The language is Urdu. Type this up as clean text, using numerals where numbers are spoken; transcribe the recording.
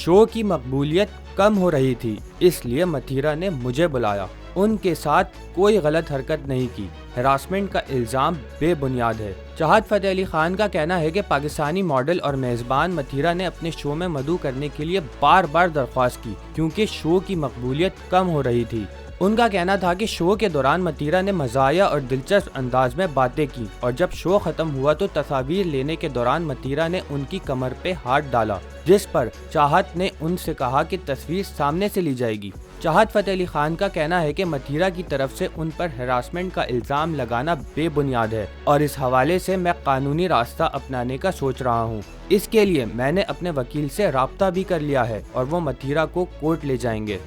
شو کی مقبولیت کم ہو رہی تھی، اس لیے متھیرا نے مجھے بلایا۔ ان کے ساتھ کوئی غلط حرکت نہیں کی۔ ہراسمنٹ کا الزام بے بنیاد ہے۔ چاہت فتح علی خان کا کہنا ہے کہ پاکستانی ماڈل اور میزبان متھیرا نے اپنے شو میں مدعو کرنے کے لیے بار بار درخواست کی کیونکہ شو کی مقبولیت کم ہو رہی تھی۔ ان کا کہنا تھا کہ شو کے دوران متھیرا نے مزاحیہ اور دلچسپ انداز میں باتیں کی اور جب شو ختم ہوا تو تصاویر لینے کے دوران متھیرا نے ان کی کمر پہ ہاتھ ڈالا، جس پر چاہت نے ان سے کہا کہ تصویر سامنے سے لی جائے گی۔ چاہت فتح علی خان کا کہنا ہے کہ متھیرا کی طرف سے ان پر ہراسمنٹ کا الزام لگانا بے بنیاد ہے اور اس حوالے سے میں قانونی راستہ اپنانے کا سوچ رہا ہوں۔ اس کے لیے میں نے اپنے وکیل سے رابطہ بھی کر لیا ہے اور وہ متھیرا کو کورٹ لے جائیں گے۔